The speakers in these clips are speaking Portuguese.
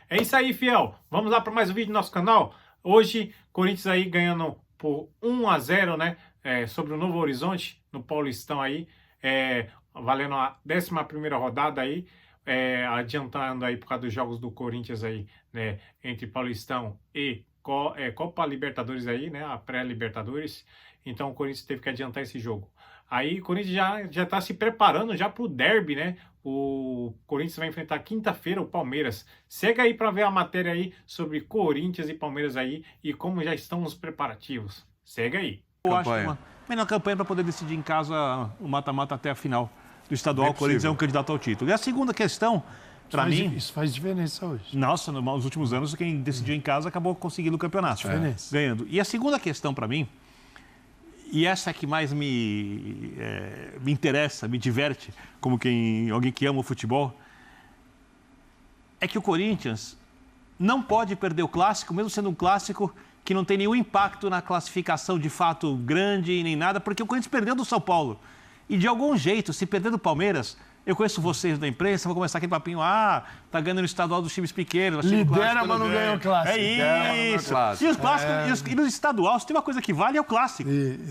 É isso aí, fiel. Vamos lá para mais um vídeo do nosso canal. Hoje, Corinthians aí ganhando por 1-0, né? Sobre o Novo Horizonte, no Paulistão aí. Valendo a 11ª rodada aí. Adiantando aí por causa dos jogos do Corinthians aí, né? Entre Paulistão e Copa Libertadores aí, né? A pré-Libertadores. Então o Corinthians teve que adiantar esse jogo. Aí o Corinthians já está se preparando já para o derby, né? O Corinthians vai enfrentar quinta-feira o Palmeiras. Segue aí para ver a matéria aí sobre Corinthians e Palmeiras aí e como já estão os preparativos. Segue aí. Eu acho uma melhor campanha para poder decidir em casa o mata-mata até a final do estadual. O Corinthians é um candidato ao título. E a segunda questão, para mim... Isso faz diferença hoje. Nossa, nos últimos anos, quem decidiu em casa acabou conseguindo o campeonato. Ganhando. E a segunda questão para mim, e essa é que mais me interessa, me diverte, como alguém que ama o futebol, é que o Corinthians não pode perder o clássico, mesmo sendo um clássico que não tem nenhum impacto na classificação de fato grande nem nada, porque o Corinthians perdeu do São Paulo. E de algum jeito, se perder do Palmeiras, eu conheço vocês da imprensa, vou começar aquele papinho, tá ganhando no estadual dos times pequenos. Lidera, mas não ganha o clássico. É isso. E os clássicos, e no estadual, se tem uma coisa que vale, é o clássico.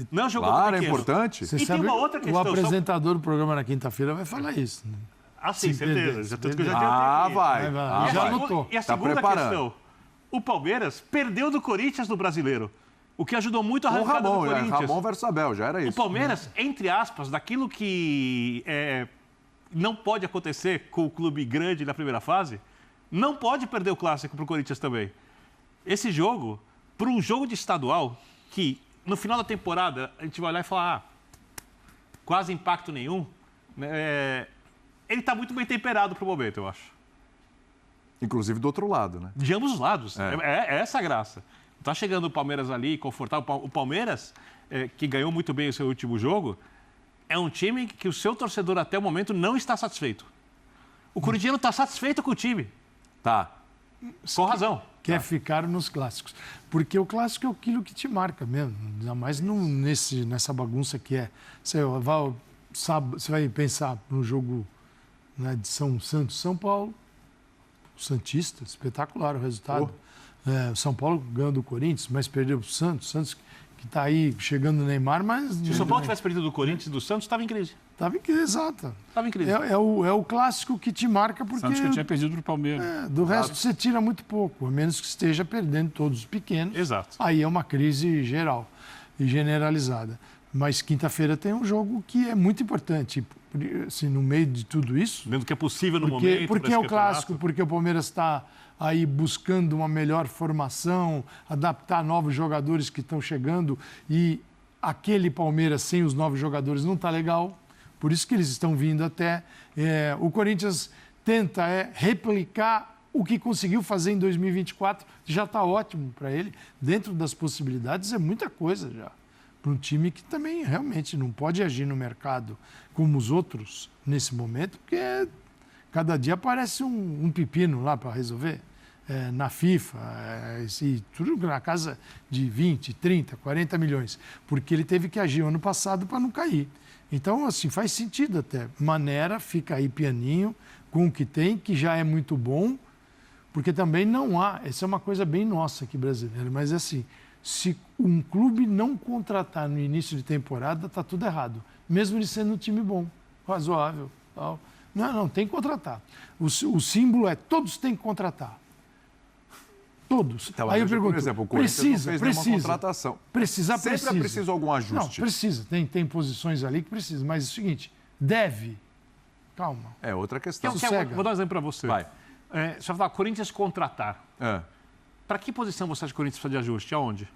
Não é o jogo claro, é importante. Você sabe, tem uma outra questão. O apresentador do programa na quinta-feira vai falar isso. Né? Ah, sim, certeza. Tanto que eu já vai. Já anotou. E a segunda questão, o Palmeiras perdeu do Corinthians no Brasileiro. O que ajudou muito a arrancada do Corinthians. Ramon versus Abel, já era isso. O Palmeiras, entre aspas, daquilo que não pode acontecer com o clube grande na primeira fase, não pode perder o clássico para o Corinthians também. Esse jogo, para um jogo de estadual, que no final da temporada a gente vai olhar e falar, quase impacto nenhum, ele está muito bem temperado para o momento, eu acho. Inclusive do outro lado, né? De ambos os lados. É essa a graça. Está chegando o Palmeiras ali, confortável. O Palmeiras, que ganhou muito bem o seu último jogo, é um time que o seu torcedor até o momento não está satisfeito. O corintiano está satisfeito com o time. Tá. Com razão. Quer ficar nos clássicos. Porque o clássico é aquilo que te marca mesmo. Ainda mais nessa bagunça que é. Você vai pensar no jogo, né, de São Santos, São Paulo. O Santista, espetacular o resultado. O São Paulo ganhou do Corinthians, mas perdeu para o Santos. Santos que está aí chegando no Neymar, mas... Se o São Paulo tivesse perdido do Corinthians e do Santos, estava em crise. Estava em crise, exato. Estava em crise. É o clássico que te marca porque... Santos que tinha perdido para o Palmeiras. Do resto você tira muito pouco, a menos que esteja perdendo todos os pequenos. Exato. Aí é uma crise geral e generalizada. Mas quinta-feira tem um jogo que é muito importante, assim, no meio de tudo isso. Dentro do que é possível no momento. Porque é o clássico, porque o Palmeiras está aí buscando uma melhor formação, adaptar novos jogadores que estão chegando e aquele Palmeiras sem os novos jogadores não está legal, por isso que eles estão vindo até. O Corinthians tenta replicar o que conseguiu fazer em 2024, já está ótimo para ele, dentro das possibilidades é muita coisa já. Para um time que também realmente não pode agir no mercado como os outros nesse momento, porque cada dia aparece um pepino lá para resolver. Na FIFA, tudo na casa de 20, 30, 40 milhões, porque ele teve que agir ano passado para não cair. Então, assim, faz sentido até. Maneira, fica aí pianinho com o que tem, que já é muito bom, porque também não há, essa é uma coisa bem nossa aqui brasileira, mas assim, se um clube não contratar no início de temporada, está tudo errado. Mesmo ele sendo um time bom, razoável. Tal. Não, tem que contratar. O símbolo é todos têm que contratar. Todos. Então, aí eu pergunto, por exemplo, o Corinthians não fez nenhuma contratação. Sempre é preciso algum ajuste. Não, precisa. Tem posições ali que precisa. Mas é o seguinte, deve. Calma. É outra questão. Vou dar um exemplo para você. Vai. Você vai falar, Corinthians contratar. Para que posição você acha que o Corinthians precisa de ajuste? Aonde?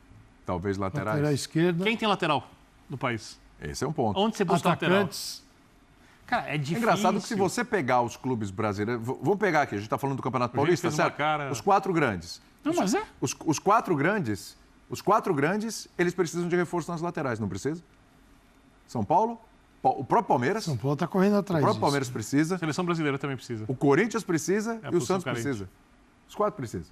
Talvez laterais. Lateral esquerda. Quem tem lateral no país? Esse é um ponto. Onde você busca Atacantes. lateral? Cara, é difícil. É engraçado que se você pegar os clubes brasileiros... Vamos pegar aqui, a gente está falando do Campeonato Paulista, certo? Os 4 grandes. Não, mas Os quatro grandes, eles precisam de reforço nas laterais, não precisa? São Paulo, o próprio Palmeiras. São Paulo está correndo atrás. O próprio Palmeiras precisa. A seleção brasileira também precisa. O Corinthians precisa e o Santos carente. precisa. Os 4 precisam.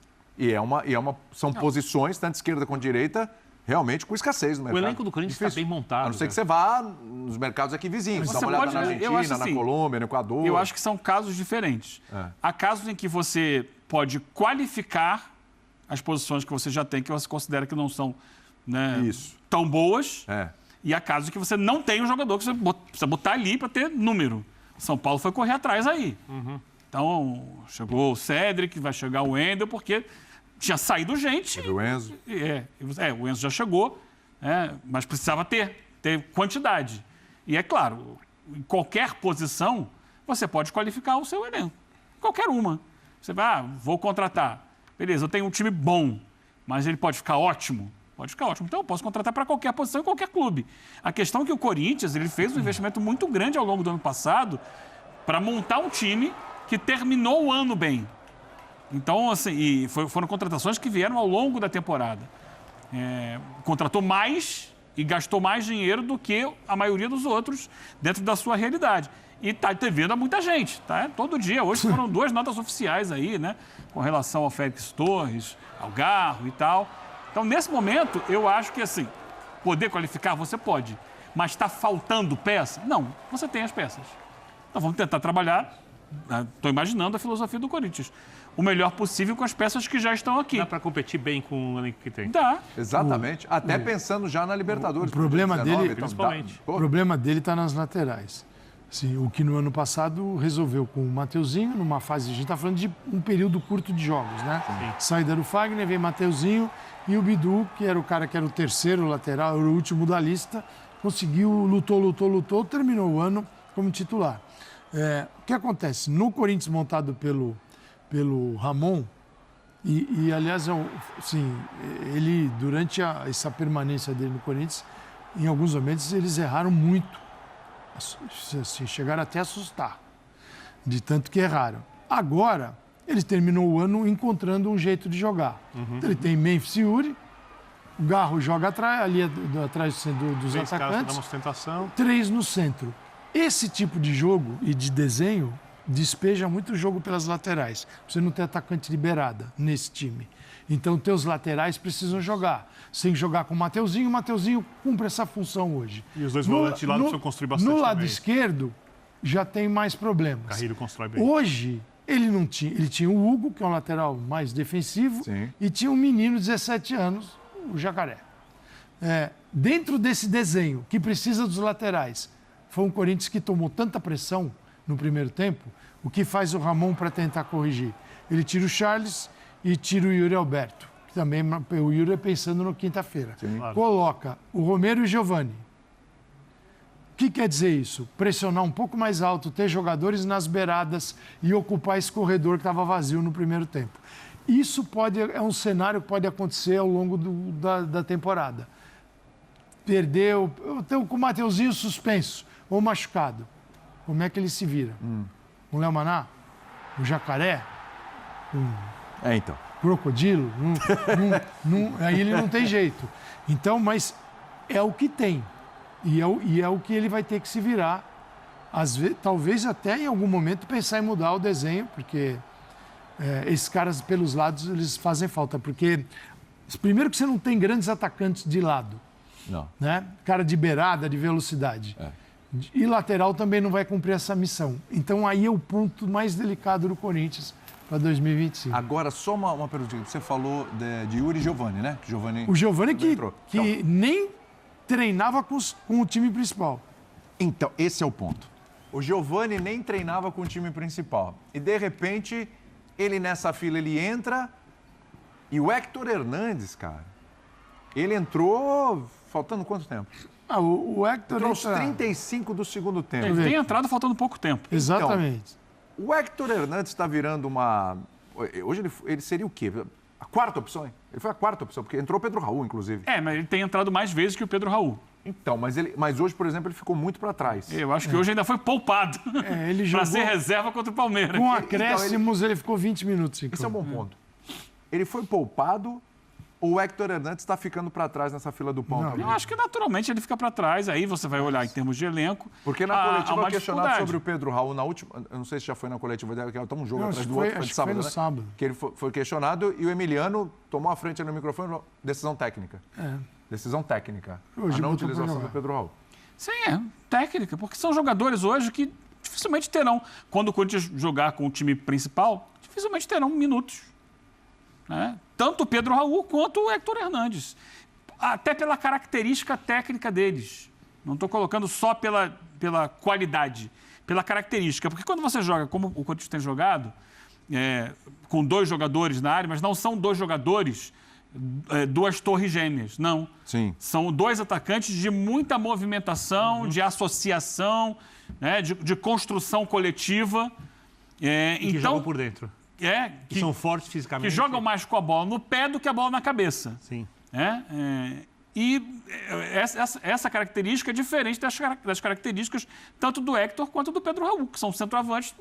São posições, tanto esquerda quanto direita, realmente com escassez no mercado. elenco do Corinthians está bem montado. A não ser cara. que você vá nos mercados aqui vizinhos, dá uma olhada na Argentina, na Colômbia, no Equador. Eu acho que são casos diferentes. Há casos em que você pode qualificar as posições que você já tem, que você considera que não são, né, tão boas. E há casos em que você não tem um jogador que você precisa botar ali para ter número. São Paulo foi correr atrás aí. Então, chegou o Cédric, vai chegar o Wendel, porque tinha saído gente. Teve o Enzo. O Enzo já chegou, mas precisava ter quantidade. E é claro, em qualquer posição, você pode qualificar o seu elenco. Qualquer uma. Você vai, vou contratar. Beleza, eu tenho um time bom, mas ele pode ficar ótimo. Pode ficar ótimo. Então, eu posso contratar para qualquer posição em qualquer clube. A questão é que o Corinthians ele fez um investimento muito grande ao longo do ano passado para montar um time que terminou o ano bem. Então, assim, foram contratações que vieram ao longo da temporada. Contratou mais e gastou mais dinheiro do que a maioria dos outros dentro da sua realidade. E está devendo a muita gente, tá? Todo dia. Hoje foram 2 notas oficiais aí, né? Com relação ao Félix Torres, ao Garro e tal. Então, nesse momento, eu acho que, assim, poder qualificar, você pode. Mas está faltando peça? Não, você tem as peças. Então, vamos tentar trabalhar, estou imaginando a filosofia do Corinthians, o melhor possível com as peças que já estão aqui. Dá para competir bem com o elenco que tem. Dá. Exatamente. Até pensando já na Libertadores. O problema 2019, dele, então, principalmente. O problema dele está nas laterais. Assim, o que no ano passado resolveu com o Mateuzinho, numa fase, a gente está falando de um período curto de jogos, né? Saída do Fagner, vem Mateuzinho e o Bidu, que era o cara que era o terceiro lateral, era o último da lista, conseguiu, lutou, terminou o ano como titular. O que acontece? No Corinthians montado pelo Ramon, e aliás, assim, ele, durante essa permanência dele no Corinthians, em alguns momentos eles erraram muito. Assim, chegaram até a assustar, de tanto que erraram. Agora, ele terminou o ano encontrando um jeito de jogar. Então, ele tem Memphis e Yuri, o Garro joga atrás, ali atrás dos 3 caras atacantes, dá uma sustentação. 3 no centro. Esse tipo de jogo e de desenho despeja muito jogo pelas laterais. Você não tem atacante liberada nesse time. Então, teus laterais precisam jogar. Você tem que jogar com o Mateuzinho cumpre essa função hoje. E os 2 volantes de lado precisam construir bastante No lado também. esquerdo, já tem mais problemas. Carrilho constrói bem. Hoje, ele tinha o Hugo, que é um lateral mais defensivo, e tinha um menino de 17 anos, o Jacaré. Dentro desse desenho, que precisa dos laterais, foi um Corinthians que tomou tanta pressão no primeiro tempo, o que faz o Ramon para tentar corrigir? Ele tira o Charles e tira o Yuri Alberto. Que também o Yuri é pensando no quinta-feira. Claro. Coloca o Romero e o Giovani. O que quer dizer isso? Pressionar um pouco mais alto, ter jogadores nas beiradas e ocupar esse corredor que estava vazio no primeiro tempo. Isso é um cenário que pode acontecer ao longo da temporada. Perdeu, com o Mateuzinho suspenso ou machucado. Como é que ele se vira? O Léo Maná? O Jacaré? Então. Crocodilo? Aí ele não tem jeito. Então, mas é o que tem. E é o que ele vai ter que se virar. Talvez até em algum momento pensar em mudar o desenho, porque esses caras pelos lados eles fazem falta. Porque, primeiro, que você não tem grandes atacantes de lado. Não. Né? Cara de beirada, de velocidade. E lateral também não vai cumprir essa missão. Então aí é o ponto mais delicado do Corinthians para 2025. Agora, só uma pergunta. Você falou de Yuri e Giovani, né? O Giovani que Então, nem treinava com o time principal. Então, esse é o ponto. O Giovani nem treinava com o time principal. E, de repente, ele nessa fila, ele entra e o Héctor Hernandes, cara, ele entrou faltando quanto tempo? O Héctor Entrou aos 35 do segundo tempo. Ele tem entrado faltando pouco tempo. Exatamente. O Héctor Hernandes está virando uma... Hoje ele seria o quê? A quarta opção, hein? Ele foi a quarta opção, porque entrou o Pedro Raul, inclusive. Mas ele tem entrado mais vezes que o Pedro Raul. Então, mas hoje, por exemplo, ele ficou muito para trás. Eu acho que hoje ainda foi poupado Ele para jogou ser reserva contra o Palmeiras. com acréscimos, ele ficou 20 minutos. Esse é um bom ponto. Ele foi poupado ou o Héctor Hernandes está ficando para trás nessa fila do pão? Eu acho que naturalmente ele fica para trás, aí você vai olhar em termos de elenco. Porque na há coletiva uma questionado dificuldade. sobre o Pedro Raul na última. Eu não sei se já foi na coletiva dela, que estava um jogo Não, atrás acho do que outro, foi- foi de acho que foi sábado, no né? sábado. Que ele foi questionado e o Emiliano tomou a frente no microfone e falou: decisão técnica. Decisão técnica. Hoje A não botou pra utilização jogar. do Pedro Raul. Sim, é técnica, porque são jogadores hoje que dificilmente terão, quando o Corinthians jogar com o time principal, dificilmente terão minutos. Né? Tanto o Pedro Raul quanto o Héctor Hernandes. Até pela característica técnica deles. Não estou colocando só pela qualidade, pela característica. Porque quando você joga, como o Corinthians tem jogado, com 2 jogadores na área, mas não são 2 jogadores, 2 torres gêmeas, não. Sim. São 2 atacantes de muita movimentação, de associação, né, de construção coletiva. Que Então, jogam por dentro. que São fortes fisicamente. que jogam mais com a bola no pé do que a bola na cabeça. Sim. E essa característica é diferente das características tanto do Héctor quanto do Pedro Raul, que são centroavantes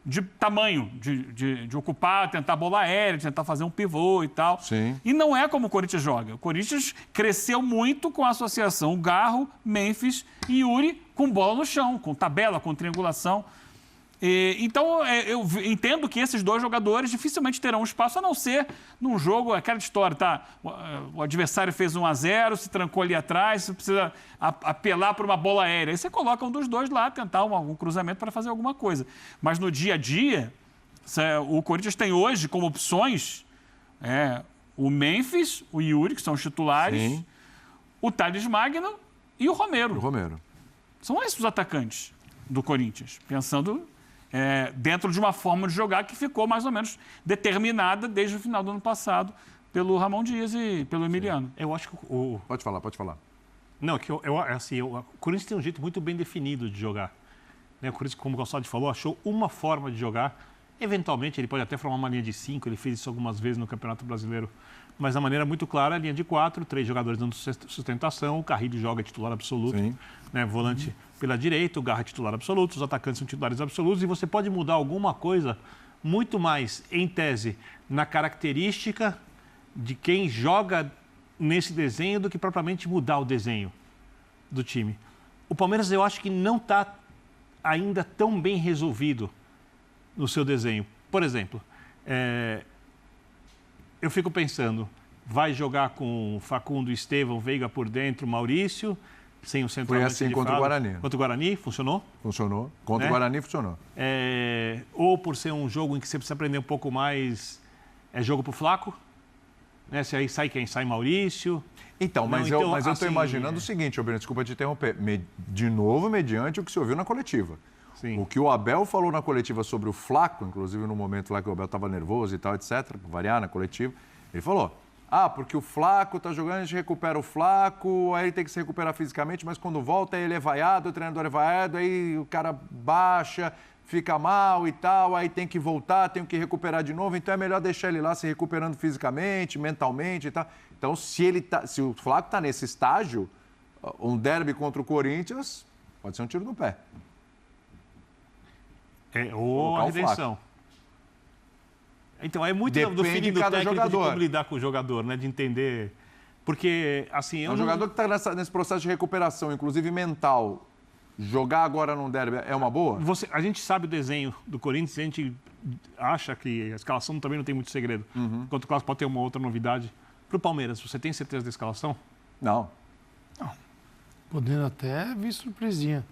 de tamanho, de ocupar, tentar bola aérea, de tentar fazer um pivô e tal. Sim. E não é como o Corinthians joga. O Corinthians cresceu muito com a associação Garro, Memphis e Yuri com bola no chão, com tabela, com triangulação. Então, eu entendo que esses 2 jogadores dificilmente terão espaço, a não ser num jogo, aquela história, tá? O adversário fez 1-0, se trancou ali atrás, você precisa apelar para uma bola aérea. Aí você coloca um dos 2 lá, tentar um cruzamento para fazer alguma coisa. Mas no dia a dia, o Corinthians tem hoje como opções o Memphis, o Yuri, que são os titulares, Sim. o Thales Magno e o Romero. O Romero. São esses os atacantes do Corinthians, pensando dentro de uma forma de jogar que ficou mais ou menos determinada desde o final do ano passado pelo Ramon Dias e pelo Emiliano. Eu acho que Pode falar. Não, que o Corinthians tem um jeito muito bem definido de jogar. Né? O Corinthians, como o Gonçalves falou, achou uma forma de jogar. Eventualmente, ele pode até formar uma linha de 5, ele fez isso algumas vezes no Campeonato Brasileiro. Mas a maneira muito clara, a linha de 4, 3 jogadores dando sustentação, o Carrilho joga titular absoluto, né? Volante pela direita, o Garra titular absoluto, os atacantes são titulares absolutos, e você pode mudar alguma coisa muito mais, em tese, na característica de quem joga nesse desenho do que propriamente mudar o desenho do time. O Palmeiras, eu acho que não está ainda tão bem resolvido no seu desenho. Por exemplo, eu fico pensando, vai jogar com Facundo, Estevão, Veiga por dentro, Maurício, sem o centroavante. Foi assim contra o Guarani. Contra o Guarani, funcionou? Funcionou. Contra Né? o Guarani, funcionou. Ou por ser um jogo em que você precisa aprender um pouco mais, jogo pro Flaco, né? Se aí sai quem? Sai Maurício. Então, mas Não, eu estou assim, imaginando o seguinte, Breno, desculpa te interromper, de novo, mediante o que se ouviu na coletiva. Sim. O que o Abel falou na coletiva sobre o Flaco, inclusive no momento lá que o Abel estava nervoso e tal, etc., para variar na coletiva, ele falou, porque o Flaco está jogando, a gente recupera o Flaco, aí ele tem que se recuperar fisicamente, mas quando volta ele é vaiado, o treinador é vaiado, aí o cara baixa, fica mal e tal, aí tem que voltar, tem que recuperar de novo, então é melhor deixar ele lá se recuperando fisicamente, mentalmente e tal. Então, se o Flaco está nesse estágio, um derby contra o Corinthians pode ser um tiro no pé. Ou a redenção. Então, é muito do feeling do técnico de como lidar com o jogador, né? De entender. Porque, assim... Um jogador que está nesse processo de recuperação, inclusive mental, jogar agora num derby é uma boa? A gente sabe o desenho do Corinthians, a gente acha que a escalação também não tem muito segredo. Enquanto o Clássico pode ter uma outra novidade. Para o Palmeiras, você tem certeza da escalação? Não. Podendo até vir surpresinha.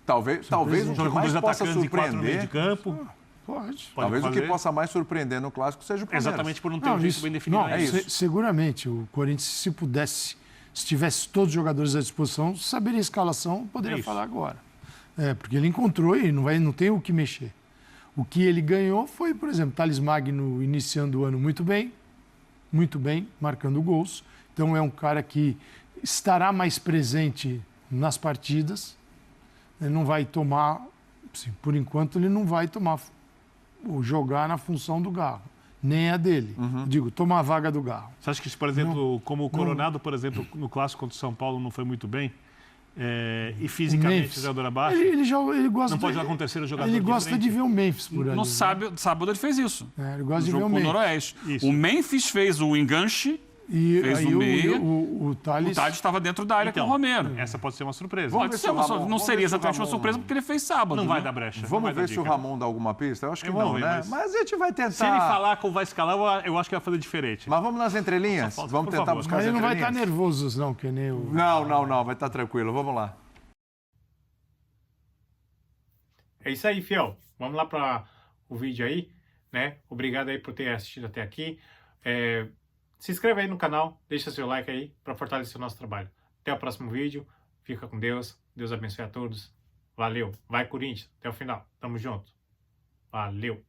Talvez o que mais possa surpreender... No meio de campo. Pode. Talvez o que possa mais surpreender no Clássico seja o Palmeiras. Exatamente por não ter um jeito bem definido. Não, seguramente. O Corinthians, se tivesse todos os jogadores à disposição, saberia a escalação, poderia falar agora. Porque ele encontrou e não tem o que mexer. O que ele ganhou foi, por exemplo, Thales Magno iniciando o ano muito bem, marcando gols. Então é um cara que estará mais presente nas partidas. Ele não vai tomar, assim, por enquanto, ele não vai jogar na função do Garro, nem a dele. Digo, tomar a vaga do Garro. Você acha que, por exemplo, como o Coronado, por exemplo, no Clássico contra o São Paulo não foi muito bem, e fisicamente o jogador abaixo, ele gosta não pode jogar com o terceiro jogador. Ele gosta de ver o Memphis por ali. No sábado ele fez isso. Ele gosta de ver o Jogo com o Memphis. Noroeste. Isso. O Memphis fez o enganche E Fez aí o meia. o O Thales... Thales estava dentro da área com o Romero. Essa pode ser uma surpresa. Vamos Pode ver ser se o uma Ramon- não vamos seria ver se o exatamente uma Ramon- surpresa, porque ele fez sábado. Não vai né? dar brecha. não Vamos vai dar ver se o dica. Ramon dá alguma pista? Eu acho que Vamos não, ver, né? mas- Mas a gente vai tentar. Se ele falar como vai escalar, eu acho que vai fazer diferente. Mas vamos nas entrelinhas? Só falta, Vamos por tentar favor. buscar Mas as ele não vai entrelinhas? estar nervoso, não, que nem o... Não, vai estar tranquilo. Vamos lá. É isso aí, fiel. Vamos lá para o vídeo aí, né? Obrigado aí por ter assistido até aqui. Se inscreve aí no canal, deixa seu like aí para fortalecer o nosso trabalho. Até o próximo vídeo. Fica com Deus. Deus abençoe a todos. Valeu. Vai, Corinthians. Até o final. Tamo junto. Valeu.